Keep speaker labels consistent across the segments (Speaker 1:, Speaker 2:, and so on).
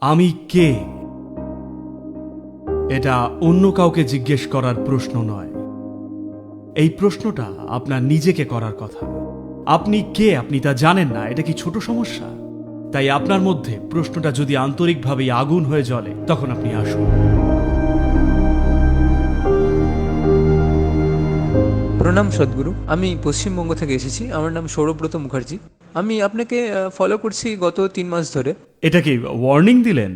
Speaker 1: আমি কে, এটা অন্য কাউকে জিজ্ঞেস করার প্রশ্ন নয়। এই প্রশ্নটা আপনার নিজেকে করার কথা। আপনি কে আপনি তা জানেন না, এটা কি ছোট সমস্যা? তাই আপনার মধ্যে প্রশ্নটা যদি আন্তরিকভাবেই আগুন হয়ে জ্বলে, তখন আপনি আসুন।
Speaker 2: প্রণাম সদ্গুরু। আমি পশ্চিমবঙ্গ থেকে এসেছি। আমার নাম সৌরব্রত মুখার্জি। আমি আপনাকে ফলো করছি গত 3 মাস ধরে।
Speaker 1: এটা কি ওয়ার্নিং দিলেন?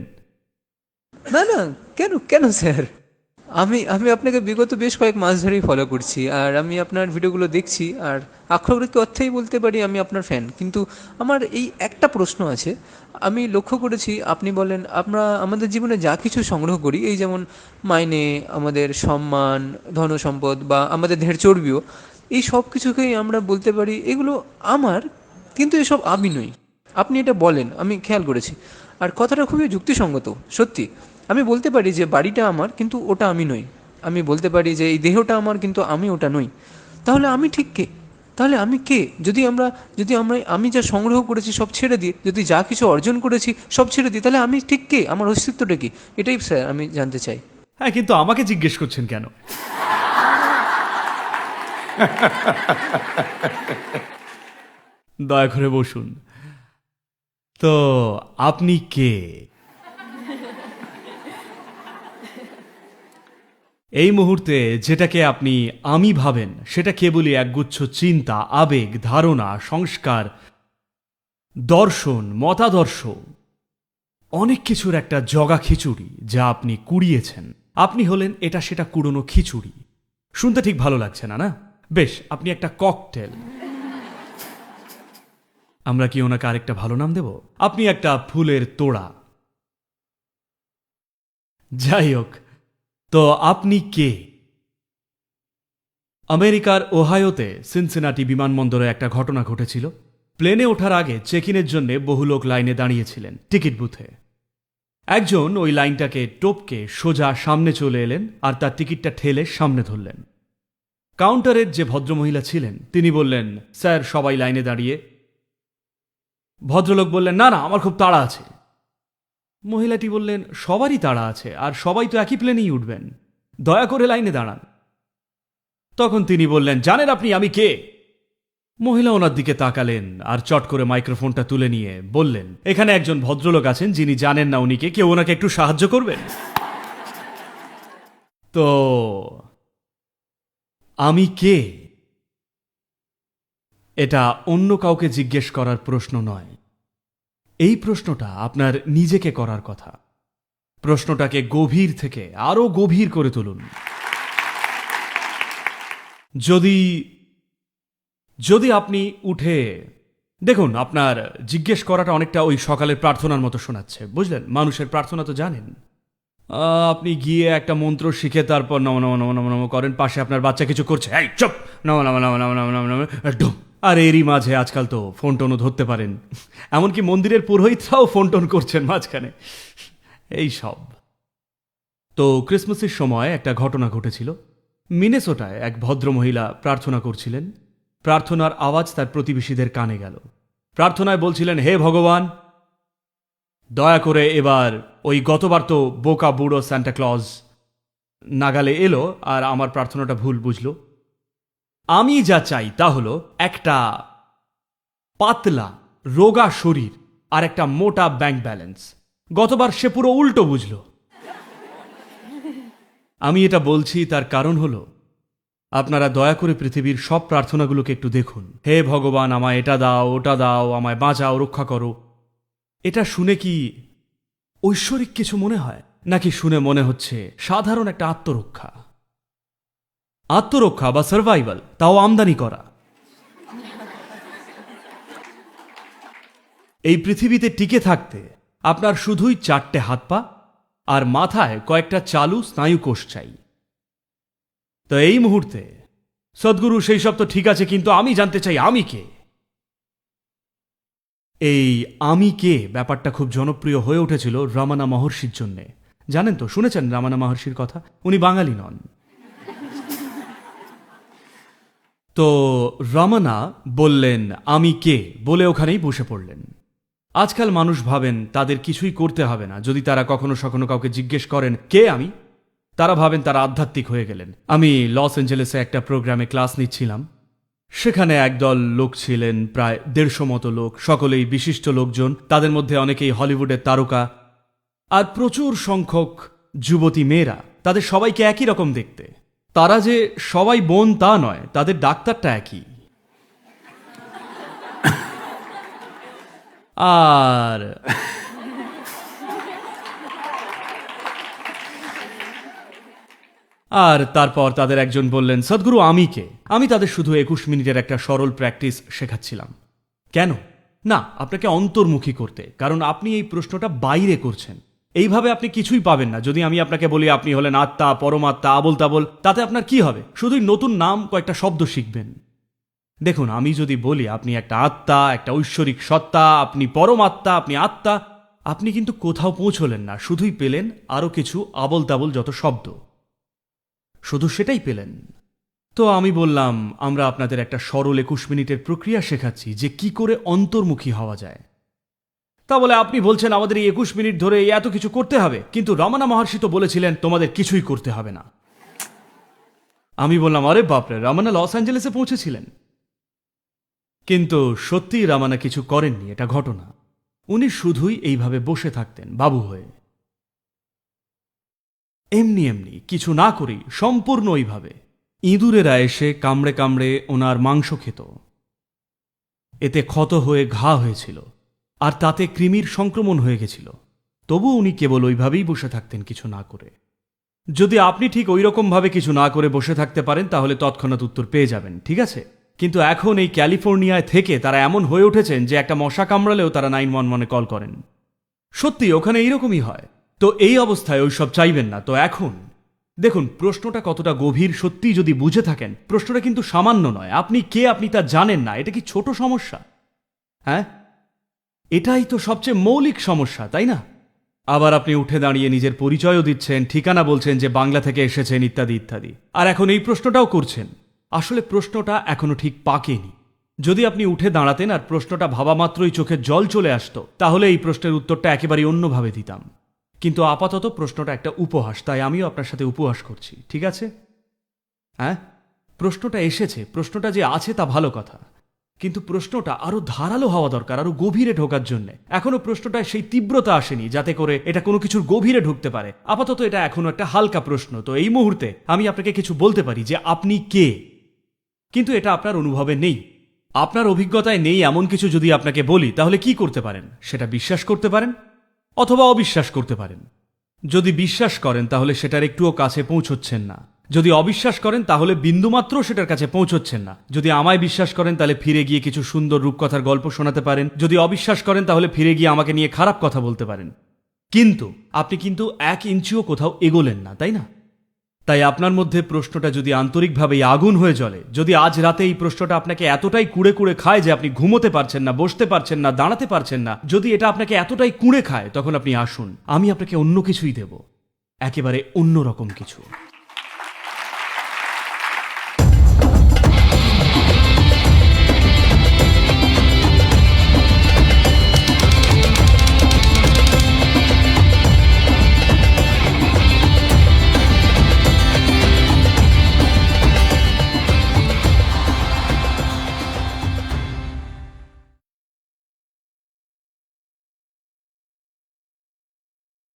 Speaker 2: না না, কেন কেন স্যার? আমি আমি আপনাকে বিগত বেশ কয়েক মাস ধরেই ফলো করছি, আর আমি আপনার ভিডিওগুলো দেখছি, আর আক্ষরিক অর্থেই বলতে পারি আমি আপনার ফ্যান। কিন্তু আমার এই একটা প্রশ্ন আছে। আমি লক্ষ্য করেছি আপনি বলেন আমরা আমাদের জীবনে যা কিছু সংগ্রহ করি, এই যেমন মাইনে, আমাদের সম্মান, ধনসম্পদ বা আমাদের দেহের চর্বিও, এই সব কিছুকেই আমরা বলতে পারি এগুলো আমার, কিন্তু এসব আমি নই। আপনি এটা বলেন, আমি খেয়াল করেছি। আর কথাটা খুবই যুক্তিসঙ্গত, সত্যি। আমি বলতে পারি যে বাড়িটা আমার, কিন্তু ওটা আমি নই। আমি বলতে পারি যে এই দেহটা আমার, কিন্তু আমি ওটা নই। তাহলে আমি ঠিক কে? তাহলে আমি কে? যদি আমরা আমি যা সংগ্রহ করেছি সব ছেড়ে দিই, যদি যা কিছু অর্জন করেছি সব ছেড়ে দিই, তাহলে আমি ঠিক কে? আমার অস্তিত্বটা কি? এটাই স্যার আমি জানতে চাই।
Speaker 1: হ্যাঁ, কিন্তু আমাকে জিজ্ঞেস করছেন কেন? দয়া করে বসুন। তো আপনি কে? এই মুহূর্তে যেটাকে আপনি আমি ভাবেন, সেটা কেবলই একগুচ্ছ চিন্তা, আবেগ, ধারণা, সংস্কার, দর্শন, মতাদর্শ, অনেক কিছুর একটা জগা খিচুড়ি যা আপনি কুড়িয়েছেন। আপনি হলেন এটা সেটা কুড়োনো খিচুড়ি। শুনতে ঠিক ভালো লাগছে না, না? বেশ, আপনি একটা ককটেল। আমরা কি ওনাকে আরেকটা ভালো নাম দেব? আপনি একটা ফুলের তোড়া। যাই হোক, তো আপনি কে? আমেরিকার ওহায়োতে সিনসিনাটি বিমানবন্দরে একটা ঘটনা ঘটেছিল। প্লেনে ওঠার আগে চেক ইনের জন্য বহু লোক লাইনে দাঁড়িয়েছিলেন টিকিট বুথে। একজন ওই লাইনটাকে টপকে সোজা সামনে চলে এলেন আর তার টিকিটটা ঠেলে সামনে ধরলেন। কাউন্টারের যে ভদ্রমহিলা ছিলেন তিনি বললেন, স্যার সবাই লাইনে দাঁড়িয়ে। ভদ্রলোক বললেন, না না, আমার খুব তাড়া আছে। মহিলাটি বললেন, সবারই তাড়া আছে, আর সবাই তো একই প্লেনেই উঠবেন, দয়া করে লাইনে দাঁড়ান। তখন তিনি বললেন, জানেন আপনি আমি কে? মহিলা ওনার দিকে তাকালেন আর চট করে মাইক্রোফোনটা তুলে নিয়ে বললেন, এখানে একজন ভদ্রলোক আছেন যিনি জানেন না উনি কে, কেউ ওনাকে একটু সাহায্য করবেন? তো আমি কে, এটা অন্য কাউকে জিজ্ঞেস করার প্রশ্ন নয়। এই প্রশ্নটা আপনার নিজেকে করার কথা। প্রশ্নটাকে গভীর থেকে আরো গভীর করে তুলুন। যদি যদি আপনি উঠে দেখুন, আপনার জিজ্ঞেস করাটা অনেকটা ওই সকালের প্রার্থনার মতো শোনাচ্ছে, বুঝলেন? মানুষের প্রার্থনা তো জানেন। আপনি গিয়ে একটা মন্ত্র শিখে তারপর নম নম নম নম নম করেন, পাশে আপনার বাচ্চা কিছু করছে, এই চুপ, নম নম নম নম নম নম নম, ডুম। আর এরই মাঝে আজকাল তো ফোন টোনও ধরতে পারেন, এমনকি মন্দিরের পুরোহিতরাও ফোন টোন করছেন মাঝখানে, এই সব। তো ক্রিসমাসের সময় একটা ঘটনা ঘটেছিল। মিনেসোটায় এক ভদ্রমহিলা প্রার্থনা করছিলেন। প্রার্থনার আওয়াজ তার প্রতিবেশীদের কানে গেল। প্রার্থনায় বলছিলেন, হে ভগবান, দয়া করে এবার ওই গতবার তো বোকা বুড়ো সান্টা ক্লজ নাগালে এলো আর আমার প্রার্থনাটা ভুল বুঝল। আমি যা চাই তা হলো একটা পাতলা রোগা শরীর আর একটা মোটা ব্যাংক ব্যালেন্স। গতবার সে পুরো উল্টো বুঝল। আমি এটা বলছি তার কারণ হলো, আপনারা দয়া করে পৃথিবীর সব প্রার্থনাগুলোকে একটু দেখুন। হে ভগবান, আমায় এটা দাও, ওটা দাও, আমায় বাঁচাও, রক্ষা করো। এটা শুনে কি ঐশ্বরিক কিছু মনে হয়, নাকি শুনে মনে হচ্ছে সাধারণ একটা আত্মরক্ষা? আত্মরক্ষা বা সার্ভাইভাল, তাও আমদানি করা। এই পৃথিবীতে টিকে থাকতে আপনার শুধুই 4টে হাত পা আর মাথায় কয়েকটা চালু স্নায়ুকোষ চাই। তো এই মুহূর্তে সদ্গুরু, সেই সব তো ঠিক আছে, কিন্তু আমি জানতে চাই আমি কে। এই আমি কে ব্যাপারটা খুব জনপ্রিয় হয়ে উঠেছিল রমনা মহর্ষির জন্যে। জানেন তো, শুনেছেন রমনা মহর্ষির কথা? উনি বাঙালি নন। তো রমনা বললেন আমি কে বলে ওখানেই বসে পড়লেন। আজকাল মানুষ ভাবেন তাদের কিছুই করতে হবে না যদি তারা কখনো সখনো কাউকে জিজ্ঞেস করেন কে আমি, তারা ভাবেন তারা আধ্যাত্মিক হয়ে গেলেন। আমি লস অ্যাঞ্জেলেসে একটা প্রোগ্রামে ক্লাস নিচ্ছিলাম। সেখানে একদল লোক ছিলেন, প্রায় 150 মতো লোক, সকলেই বিশিষ্ট লোকজন, তাদের মধ্যে অনেকেই হলিউডের তারকা, আর প্রচুর সংখ্যক যুবতী মেয়েরা। তাদের সবাইকে একই রকম দেখতে। তারা যে সবাই বোন তা নয়, তাদের ডাক্তারটা একই। আর তারপর তাদের একজন বললেন, সদ্গুরু আমি কে? আমি তাদের শুধু 21 মিনিটের একটা সরল প্র্যাকটিস শেখাচ্ছিলাম। কেন? না, আপনাকে অন্তর্মুখী করতে, কারণ আপনি এই প্রশ্নটা বাইরে করছেন। এইভাবে আপনি কিছুই পাবেন না। যদি আমি আপনাকে বলি আপনি হলেন আত্মা, পরমাত্মা, আবোল তাবোল, তাতে আপনার কি হবে? শুধুই নতুন নাম, কয়েকটা শব্দ শিখবেন। দেখুন, আমি যদি বলি আপনি একটা আত্মা, একটা ঐশ্বরিক সত্তা, আপনি পরমাত্মা, আপনি আত্মা, আপনি কিন্তু কোথাও পৌঁছলেন না, শুধুই পেলেন আরও কিছু আবোল তাবোল যত শব্দ, শুধু সেটাই পেলেন। তো আমি বললাম, আমরা আপনাদের একটা সরল 21 মিনিটের প্রক্রিয়া শেখাচ্ছি যে কি করে অন্তর্মুখী হওয়া যায়। তা বলে আপনি বলছেন আমাদের এই 21 মিনিট ধরে এত কিছু করতে হবে, কিন্তু রমনা মহর্ষি তো বলেছিলেন তোমাদের কিছুই করতে হবে না। আমি বললাম, আরে বাপরে, রমনা লস অ্যাঞ্জেলেসে পৌঁছেছিলেন? কিন্তু সত্যিই রমনা কিছু করেননি, এটা ঘটনা। উনি শুধুই এইভাবে বসে থাকতেন বাবু হয়ে, এমনি এমনি কিছু না করেই, সম্পূর্ণ ওইভাবে। ইঁদুরেরা এসে কামড়ে কামড়ে ওনার মাংস খেত, এতে ক্ষত হয়ে ঘা হয়েছিল, আর তাতে কৃমির সংক্রমণ হয়ে গেছিল। তবু উনি কেবল ওইভাবেই বসে থাকতেন কিছু না করে। যদি আপনি ঠিক ওই রকমভাবে কিছু না করে বসে থাকতে পারেন তাহলে তৎক্ষণাৎ উত্তর পেয়ে যাবেন, ঠিক আছে? কিন্তু এখন এই ক্যালিফোর্নিয়ায় থেকে তারা এমন হয়ে উঠেছেন যে একটা মশা কামড়ালেও তারা 911 কল করেন। সত্যি ওখানে এইরকমই হয়। তো এই অবস্থায় ওইসব চাইবেন না। তো এখন দেখুন প্রশ্নটা কতটা গভীর। সত্যি যদি বুঝে থাকেন, প্রশ্নটা কিন্তু সামান্য নয়। আপনি কে আপনি তা জানেন না, এটা কি ছোট সমস্যা? হ্যাঁ, এটাই তো সবচেয়ে মৌলিক সমস্যা, তাই না? আবার আপনি উঠে দাঁড়িয়ে নিজের পরিচয়ও দিচ্ছেন, ঠিকানা বলছেন যে বাংলা থেকে এসেছেন, ইত্যাদি ইত্যাদি। আর এখন এই প্রশ্নটাও করছেন। আসলে প্রশ্নটা এখনো ঠিক পাকেনি। যদি আপনি উঠে দাঁড়াতেন আর প্রশ্নটা ভাবা মাত্রই চোখে জল চলে আসতো, তাহলে এই প্রশ্নের উত্তরটা একেবারে অন্যভাবে দিতাম। কিন্তু আপাতত প্রশ্নটা একটা উপহাস, তাই আমিও আপনার সাথে উপহাস করছি, ঠিক আছে? হ্যাঁ, প্রশ্নটা এসেছে, প্রশ্নটা যে আছে তা ভালো কথা, কিন্তু প্রশ্নটা আরো ধারালো হওয়া দরকার, আরো গভীরে ঢোকার জন্য। এখনো প্রশ্নটায় সেই তীব্রতা আসেনি যাতে করে এটা কোনো কিছুর গভীরে ঢুকতে পারে। আপাতত এটা এখনো একটা হালকা প্রশ্ন। তো এই মুহূর্তে আমি আপনাকে কিছু বলতে পারি যে আপনি কে, কিন্তু এটা আপনার অনুভবে নেই, আপনার অভিজ্ঞতায় নেই। এমন কিছু যদি আপনাকে বলি তাহলে কি করতে পারেন? সেটা বিশ্বাস করতে পারেন অথবা অবিশ্বাস করতে পারেন। যদি বিশ্বাস করেন তাহলে সেটার একটুও কাছে পৌঁছচ্ছেন না। যদি অবিশ্বাস করেন তাহলে বিন্দুমাত্র সেটার কাছে পৌঁছচ্ছেন না। যদি আমায় বিশ্বাস করেন তাহলে ফিরে গিয়ে কিছু সুন্দর রূপকথার গল্প শোনাতে পারেন। যদি অবিশ্বাস করেন তাহলে ফিরে গিয়ে আমাকে নিয়ে খারাপ কথা বলতে পারেন। কিন্তু আপনি কিন্তু 1 ইঞ্চিও কোথাও এগোলেন না, তাই না? তাই আপনার মধ্যে প্রশ্নটা যদি আন্তরিকভাবে আগুন হয়ে জ্বলে, যদি আজ রাতে এই প্রশ্নটা আপনাকে এতটাই কুড়ে কুড়ে খায় যে আপনি ঘুমোতে পারছেন না, বসতে পারছেন না, দাঁড়াতে পারছেন না, যদি এটা আপনাকে এতটাই কুড়ে খায়, তখন আপনি আসুন, আমি আপনাকে অন্য কিছুই দেব, একেবারে অন্য রকম কিছু।